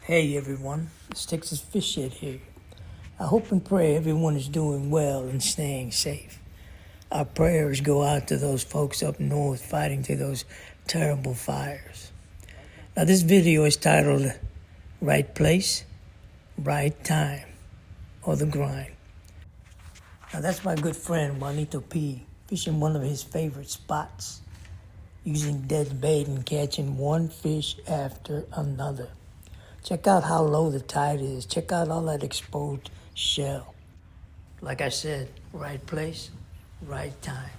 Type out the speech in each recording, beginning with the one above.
Hey everyone, it's Texas Fish Shed here. I hope and pray everyone is doing well and staying safe. Our prayers go out to those folks up north fighting through those terrible fires. Now this video is titled Right Place, Right Time, or The Grind. Now that's my good friend Juanito P. fishing one of his favorite spots, using dead bait and catching one fish after another. Check out how low the tide is. Check out all that exposed shell. Like I said, right place, right time.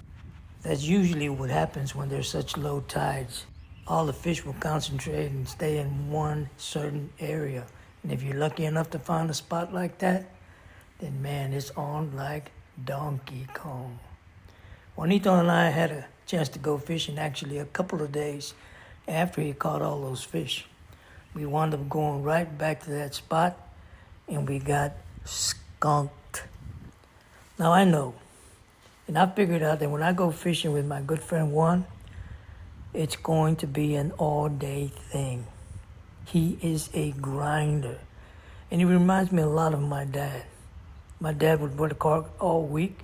That's usually what happens when there's such low tides. All the fish will concentrate and stay in one certain area. And if you're lucky enough to find a spot like that, then man, it's on like Donkey Kong. Juanito and I had a chance to go fishing actually a couple of days after he caught all those fish. We wound up going right back to that spot, and we got skunked. Now I know, and I figured out that when I go fishing with my good friend Juan, it's going to be an all-day thing. He is a grinder, and he reminds me a lot of my dad. My dad would work hard all week,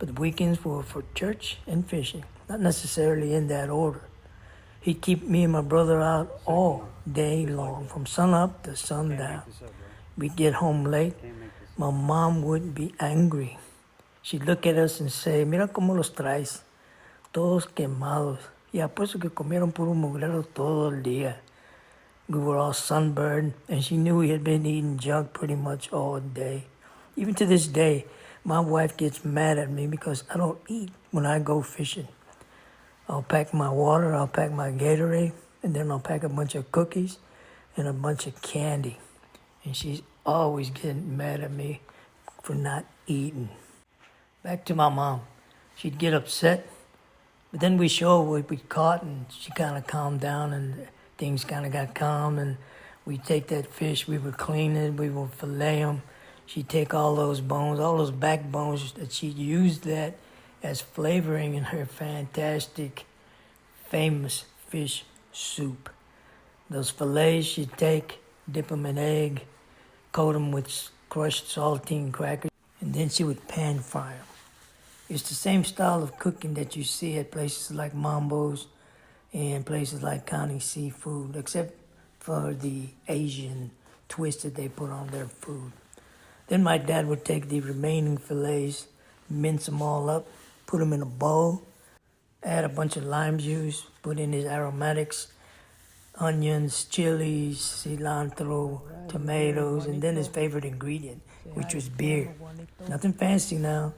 but the weekends were for church and fishing, not necessarily in that order. He'd keep me and my brother out all day long, from sun up to sundown. We'd get home late. My mom would be angry. She'd look at us and say, "Mira cómo los traes, todos quemados. Y apuesto que comieron puro mugrero todo el día." We were all sunburned, and she knew we had been eating junk pretty much all day. Even to this day, my wife gets mad at me because I don't eat when I go fishing. I'll pack my water, I'll pack my Gatorade, and then I'll pack a bunch of cookies and a bunch of candy. And she's always getting mad at me for not eating. Back to my mom. She'd get upset, but then we show her what we caught, and she kind of calmed down, and things kind of got calm, and we'd take that fish, we would clean it, we would fillet them. She'd take all those bones, all those backbones that she'd used that as flavoring in her fantastic, famous fish soup. Those fillets she'd take, dip them in egg, coat them with crushed saltine crackers, and then she would pan fry them. It's the same style of cooking that you see at places like Mambo's and places like Connie Seafood, except for the Asian twist that they put on their food. Then my dad would take the remaining fillets, mince them all up, put them in a bowl, add a bunch of lime juice, put in his aromatics, onions, chilies, cilantro, tomatoes, and then his favorite ingredient, which was beer. Nothing fancy now.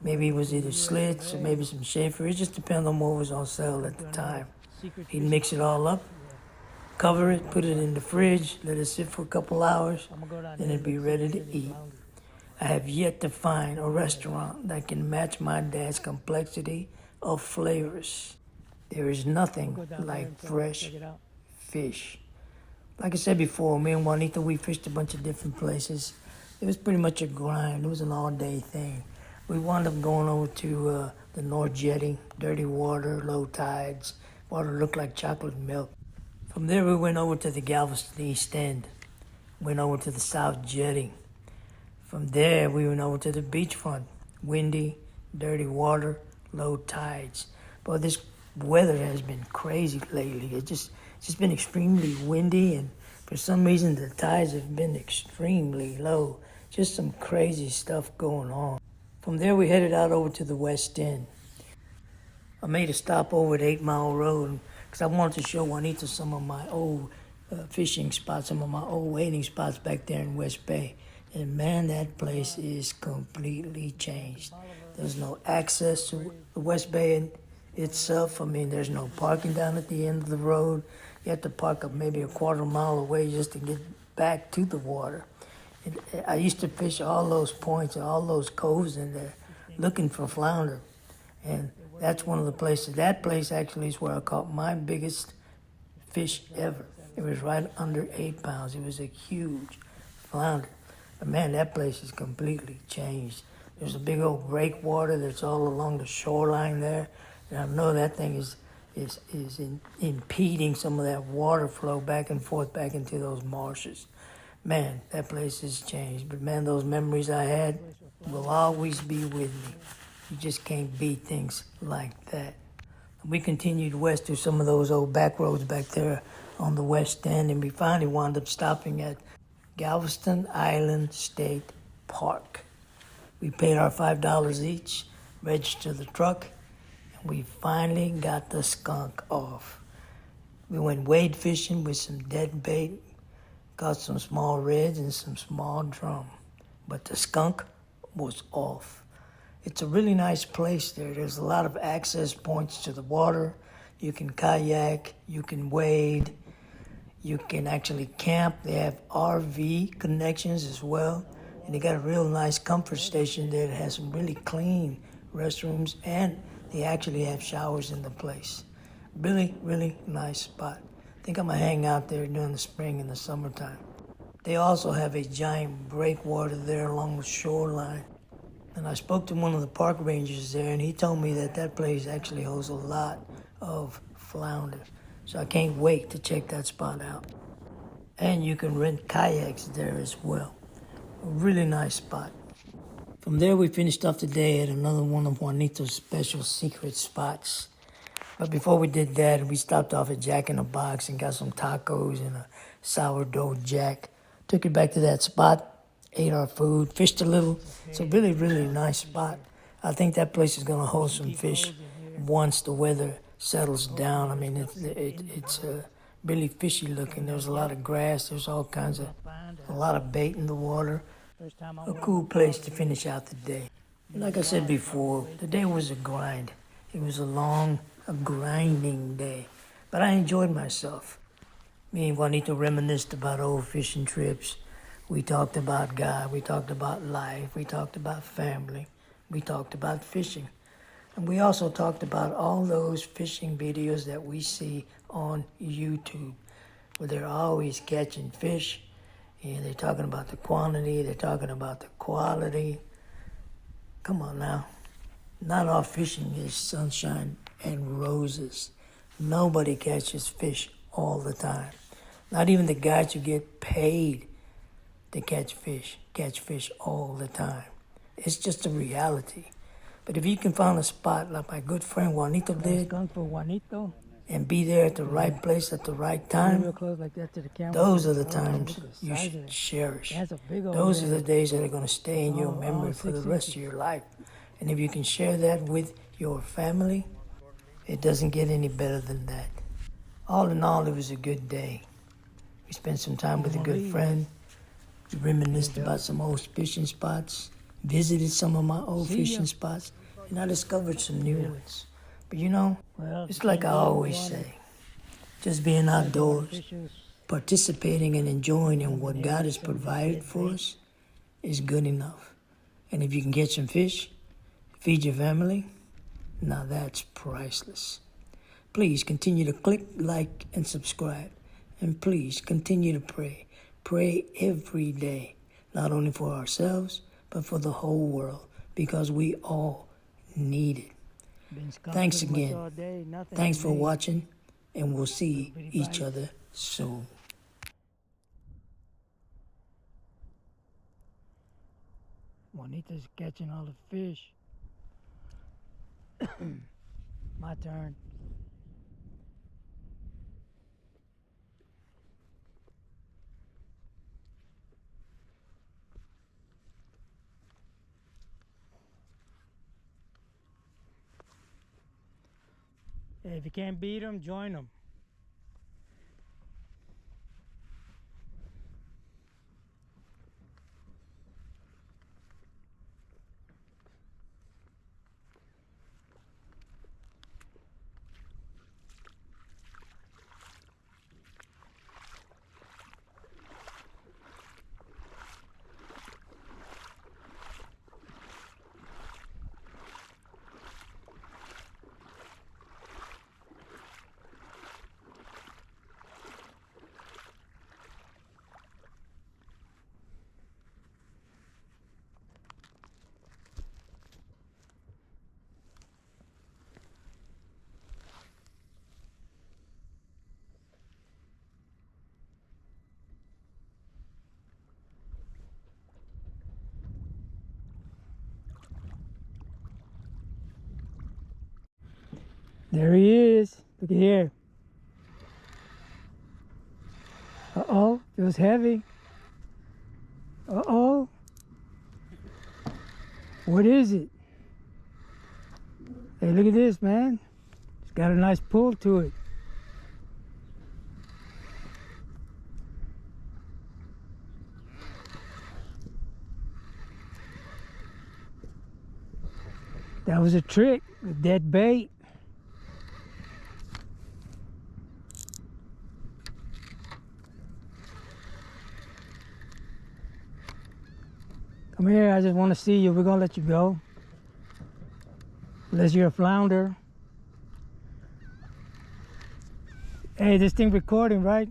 Maybe it was either Schlitz or maybe some Schaefer. It just depends on what was on sale at the time. He'd mix it all up, cover it, put it in the fridge, let it sit for a couple hours, then it'd be ready to eat. I have yet to find a restaurant that can match my dad's complexity of flavors. There is nothing like fresh fish. Like I said before, me and Juanito, we fished a bunch of different places. It was pretty much a grind. It was an all-day thing. We wound up going over to the North Jetty, dirty water, low tides. Water looked like chocolate milk. From there, we went over to the Galveston East End. Went over to the South Jetty. From there, we went over to the beachfront. Windy, dirty water, low tides. But this weather has been crazy lately. It's just been extremely windy, and for some reason, the tides have been extremely low. Just some crazy stuff going on. From there, we headed out over to the West End. I made a stop over at 8 Mile Road because I wanted to show Juanito some of my old fishing spots, some of my old wading spots back there in West Bay. And man, that place is completely changed. There's no access to the West Bay itself. I mean, there's no parking down at the end of the road. You have to park up maybe a quarter mile away just to get back to the water. And I used to fish all those points and all those coves in there looking for flounder. And that's one of the places. That place actually is where I caught my biggest fish ever. It was right under 8 pounds. It was a huge flounder. But man, that place is completely changed. There's a big old breakwater that's all along the shoreline there. And I know that thing is impeding some of that water flow back and forth back into those marshes. Man, that place has changed. But man, those memories I had will always be with me. You just can't beat things like that. We continued west through some of those old back roads back there on the west end, and we finally wound up stopping at Galveston Island State Park. We paid our $5 each, registered the truck, and we finally got the skunk off. We went wade fishing with some dead bait, caught some small reds and some small drum, but the skunk was off. It's a really nice place there. There's a lot of access points to the water. You can kayak, you can wade, you can actually camp. They have RV connections as well. And they got a real nice comfort station there that has some really clean restrooms, and they actually have showers in the place. Really, really nice spot. I think I'm gonna hang out there during the spring and the summertime. They also have a giant breakwater there along the shoreline. And I spoke to one of the park rangers there, and he told me that that place actually holds a lot of flounder. So I can't wait to check that spot out. And you can rent kayaks there as well. A really nice spot. From there, we finished off the day at another one of Juanito's special secret spots. But before we did that, we stopped off at Jack in the Box and got some tacos and a sourdough jack. Took it back to that spot, ate our food, fished a little. It's a really, really nice spot. I think that place is going to hold some fish once the weather settles down. I mean, it's really fishy looking. There's a lot of grass. There's all kinds of, a lot of bait in the water. A cool place to finish out the day. Like I said before, the day was a grind. It was a grinding day. But I enjoyed myself. Me and Juanito reminisced about old fishing trips. We talked about God. We talked about life. We talked about family. We talked about fishing. And we also talked about all those fishing videos that we see on YouTube, where they're always catching fish. And they're talking about the quantity. They're talking about the quality. Come on now. Not all fishing is sunshine and roses. Nobody catches fish all the time. Not even the guys who get paid to catch fish all the time. It's just a reality. But if you can find a spot like my good friend Juanito did, and be there at the right place at the right time, those are the times you should cherish. Those are the days that are going to stay in your memory for the rest of your life. And if you can share that with your family, it doesn't get any better than that. All in all, it was a good day. We spent some time with a good friend. We reminisced about some old fishing spots, visited some of my old fishing spots, and I discovered some new ones. But you know, it's like I always say, just being outdoors, participating and enjoying in what God has provided for us is good enough. And if you can catch some fish, feed your family, now that's priceless. Please continue to click, like, and subscribe. And please continue to pray. Pray every day, not only for ourselves, but for the whole world, because we all need it. Thanks again. Thanks for watching, and we'll see each other soon. Juanita's catching all the fish. My turn. Hey, if you can't beat them, join them. There he is. Look at here. Uh-oh, feels heavy. Uh-oh. What is it? Hey, look at this, man. It's got a nice pull to it. That was a trick, a dead bait. Come here, I just want to see you. We're going to let you go. Unless you're a flounder. Hey, this thing recording, right?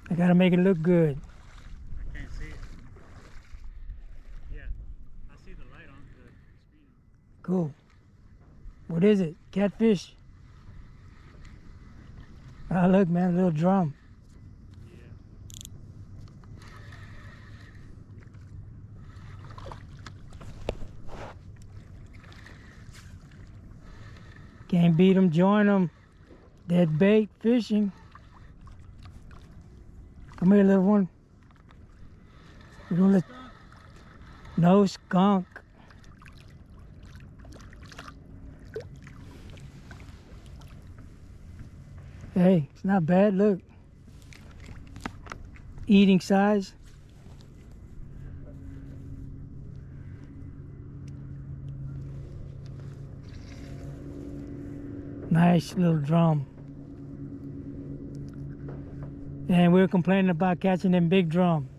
I got to make it look good. I can't see it. Yeah, I see the light on the screen. Cool. What is it? Catfish? Ah, look, man, a little drum. Can't beat them, join them. Dead bait fishing. Come here, little one. We don't let... No skunk. Hey, it's not bad, look. Eating size. Nice little drum. And we were complaining about catching them big drum.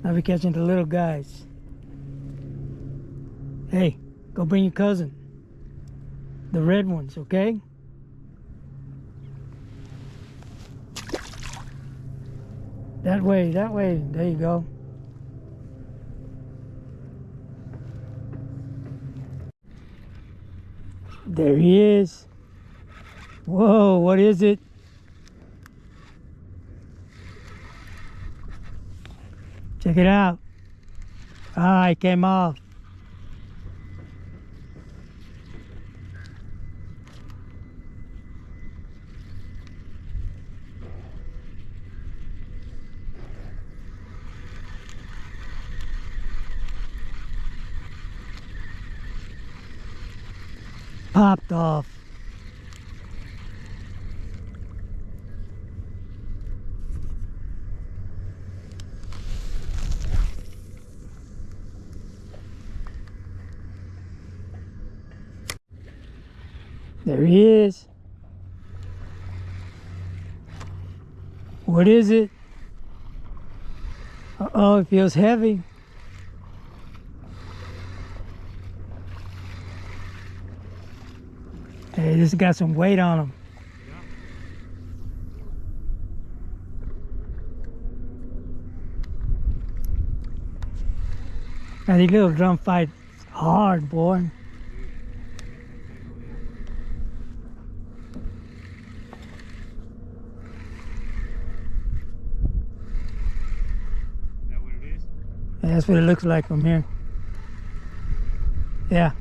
Now we're catching the little guys. Hey, go bring your cousin. The red ones, okay? That way, that way. There you go. There he is. Whoa, what is it? Check it out. Ah, it came off. Popped off. There he is. What is it? Uh-oh, it feels heavy. Hey, this got some weight on him. Now these little drum fights hard, boy. Is that what it is? Yeah, that's what it looks like from here. Yeah.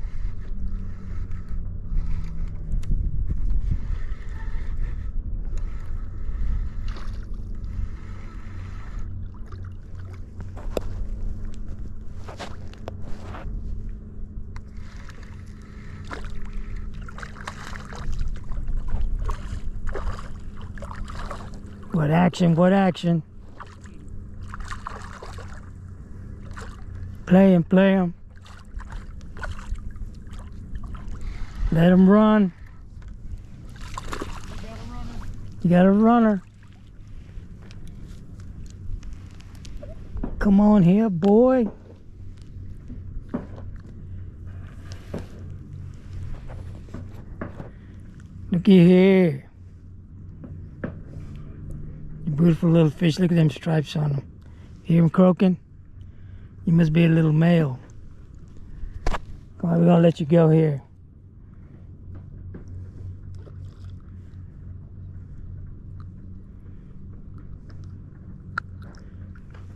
What action, what action. Play him, play him. Let him run. You got a runner. Come on here, boy. Looky here. Beautiful little fish. Look at them stripes on them. Hear him croaking? You must be a little male. Come on, we're gonna let you go here.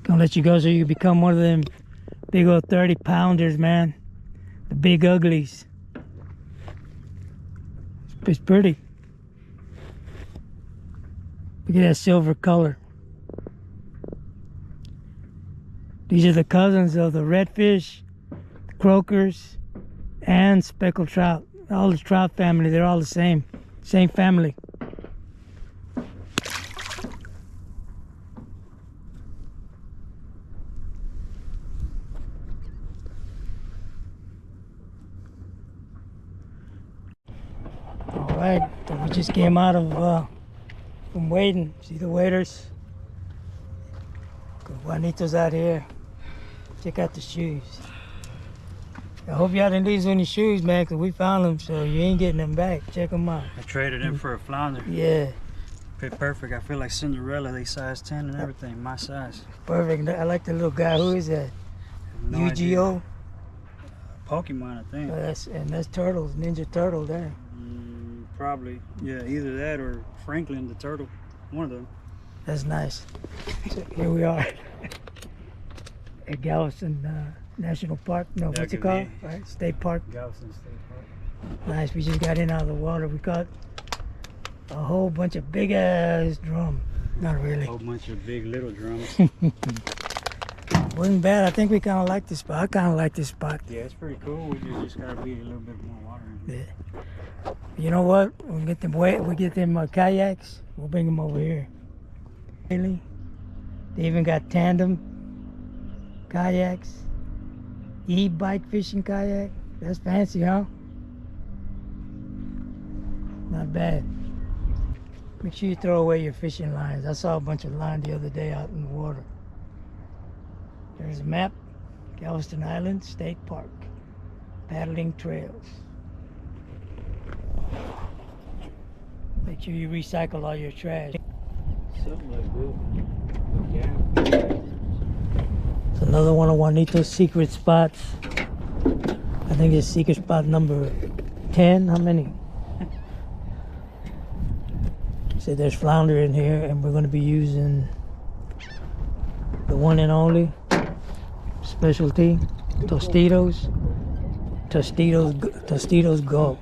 Gonna gonna let you go so you become one of them big old 30-pounders, man. The big uglies. It's pretty. Look at that silver color. These are the cousins of the redfish, the croakers, and speckled trout. All the trout family, they're all the same family. All right, so we just came out of from waiting. See the waiters? Good Juanito's out here. Check out the shoes. I hope y'all didn't lose any shoes, man, because we found them, so you ain't getting them back. Check them out. I traded him for a flounder. Yeah, Fit perfect. I feel like Cinderella. They size 10 and everything. My size. perfect. I like the little guy. Who is that? No UGO? idea. Pokemon, I think. That's Turtles, Ninja Turtle there. Probably. Yeah, either that or Franklin the turtle. One of them. That's nice. So here we are at Galveston National Park. No, That what's it could called? be. Right, State Park. Galveston State Park. Nice. We just got in out of the water. We caught a whole bunch of big ass drum. Not really. A whole bunch of big little drums. Wasn't bad. I think we kind of like this spot. I kind of like this spot. Yeah, it's pretty cool. We just gotta be a little bit more water. Yeah. You know what? We get them kayaks. We'll bring them over here. Really? They even got tandem kayaks, e-bike fishing kayak. That's fancy, huh? Not bad. Make sure you throw away your fishing lines. I saw a bunch of line the other day out in the water. There's a map. Galveston Island State Park. Paddling trails. Make sure you recycle all your trash. Something like that. Yeah. It's another one of Juanito's secret spots. I think it's secret spot number 10. How many? Said there's flounder in here, and we're going to be using the one and only specialty Tostitos. Tostitos Go.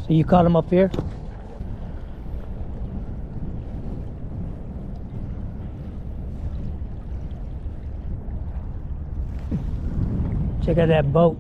So you caught them up here? Check out that boat.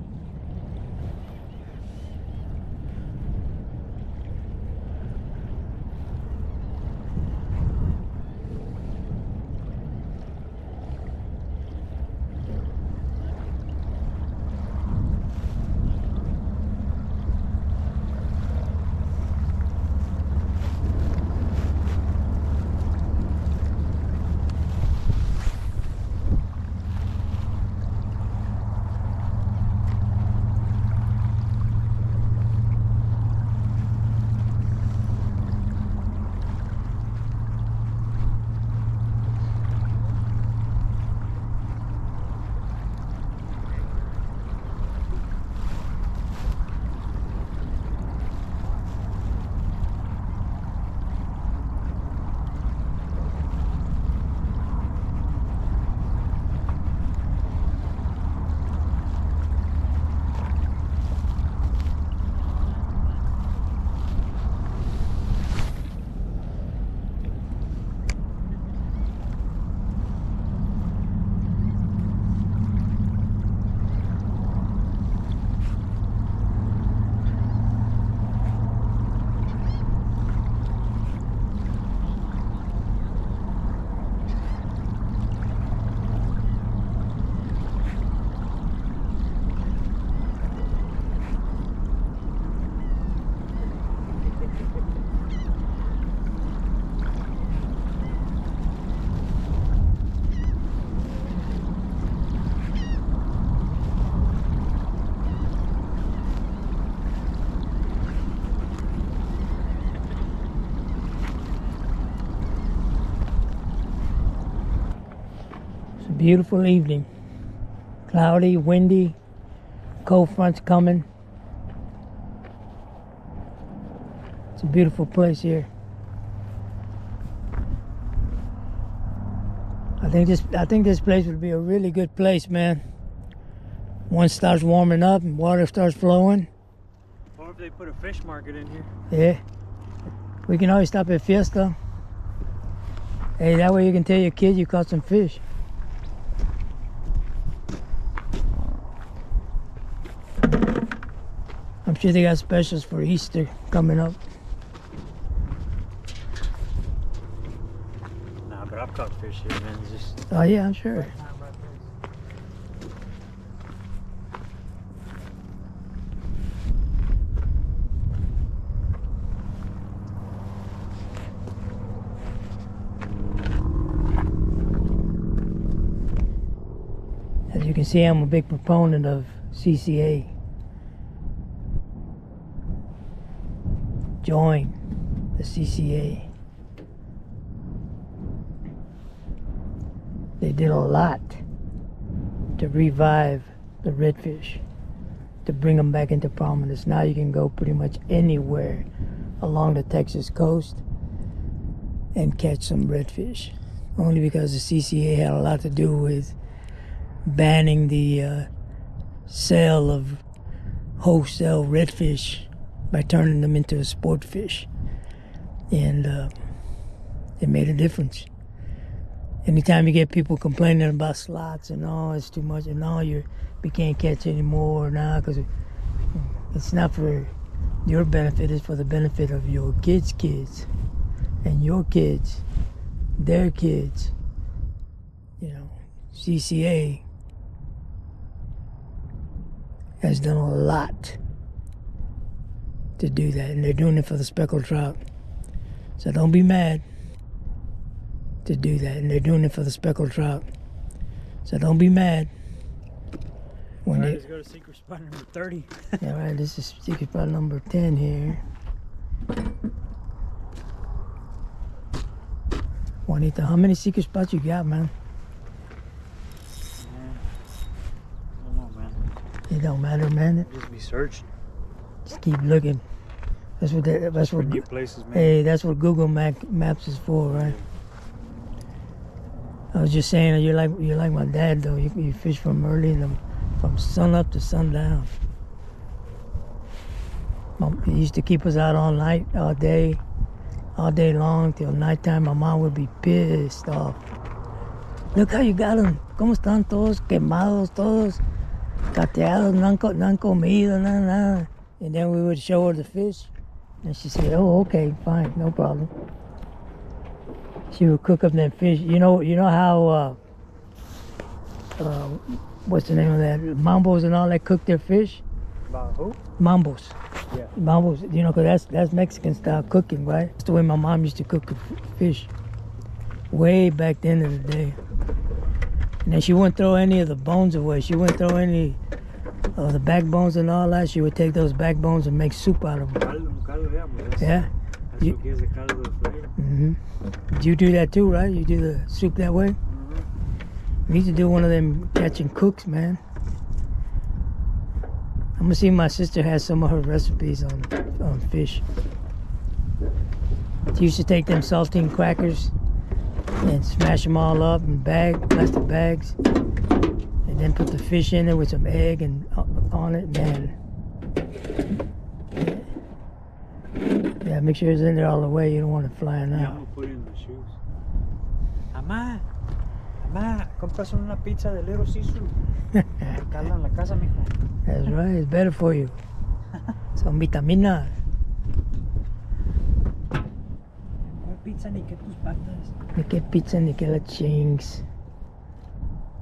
Beautiful evening. Cloudy, windy, cold front's coming. It's a beautiful place here. I think this place would be a really good place, man. Once it starts warming up and water starts flowing. Or if they put a fish market in here. Yeah. We can always stop at Fiesta. Hey, that way you can tell your kid you caught some fish. I'm sure they got specials for Easter coming up. Nah, but I've caught fish here, man. It's just Oh yeah, I'm sure. right time, right place. As you can see, I'm a big proponent of CCA. Join the CCA. They did a lot to revive the redfish, to bring them back into prominence. Now you can go pretty much anywhere along the Texas coast and catch some redfish. Only because the CCA had a lot to do with banning the sale of wholesale redfish by turning them into a sport fish. And it made a difference. Anytime you get people complaining about slots and oh, it's too much and oh, we can't catch anymore now because it's not for your benefit, it's for the benefit of your kids' kids and your kids, their kids. You know, CCA has done a lot to do that, and they're doing it for the speckled trout. So don't be mad to do that, and they're doing it for the speckled trout. So don't be mad when Alright, they. let's go to secret spot number 30. Yeah, right. This is secret spot number 10 here. Juanita, how many secret spots you got, man? I don't know, man. It don't matter, man. Just be searching Just keep looking. That's what for new places, man. Hey, that's what Google Maps is for, right? I was just saying, you're like my dad, though. You fish from from sun up to sundown. He used to keep us out all night, all day long till nighttime. My mom would be pissed off. Look how you got them. ¿Cómo están todos quemados, todos cateados, no han comido, nada. And then we would show her the fish. And she said, oh, okay, fine, no problem. She would cook up that fish. You know how, what's the name of that? Mambos and all that cook their fish? About who? Mambos. Yeah. Mambos, you know, because that's Mexican style cooking, right? That's the way my mom used to cook the fish. Way back then in the day. And then she wouldn't throw any of the bones away. She wouldn't throw any of the backbones and all that. She would take those backbones and make soup out of them. Caldo, yeah, pues. Yeah? That's what gives the caldo the flavor. Mm-hmm. You do that too, right? You do the soup that way? We need to do one of them catching cooks, man. I'm gonna see if my sister has some of her recipes on fish. She used to take them saltine crackers and smash them all up in plastic bags, and then put the fish in there with some egg and on it, man. Yeah, make sure it's in there all the way. You don't want it flying Yeah, I'm out. gonna put it in the shoes. Mamá, compras una pizza de Little Caesar. Caldo en la casa, mijo. That's right. It's better for you. Son vitaminas. ¿Cuál pizza ni qué tus patas? Ni qué pizza, ni qué la chings.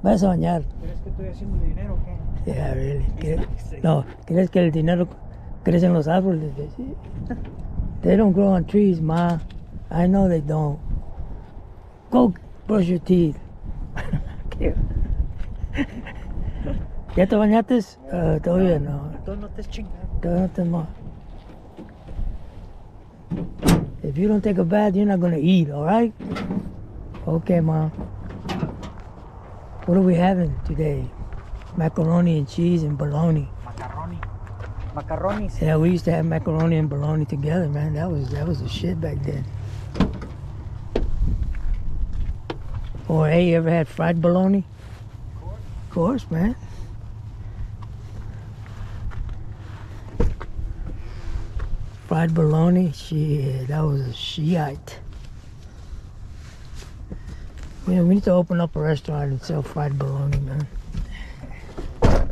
Vas a bañar. ¿Crees que estoy haciendo dinero o qué? Yeah, really. No, ¿crees que el dinero crece en los árboles? They don't grow on trees, ma. I know they don't. Go brush your teeth. ¿Ya te bañaste? Todavía no. Entonces no te chingas. Todavía no te mo- If you don't take a bath, you're not gonna eat, all right? Okay, Mom. What are we having today? Macaroni and cheese and bologna. Macaroni. Macaronis. Yeah, we used to have macaroni and bologna together, man. That was the shit back then. Or hey, you ever had fried bologna? Of course, man. Fried bologna, shit, that was a shite. We need to open up a restaurant and sell fried bologna, man.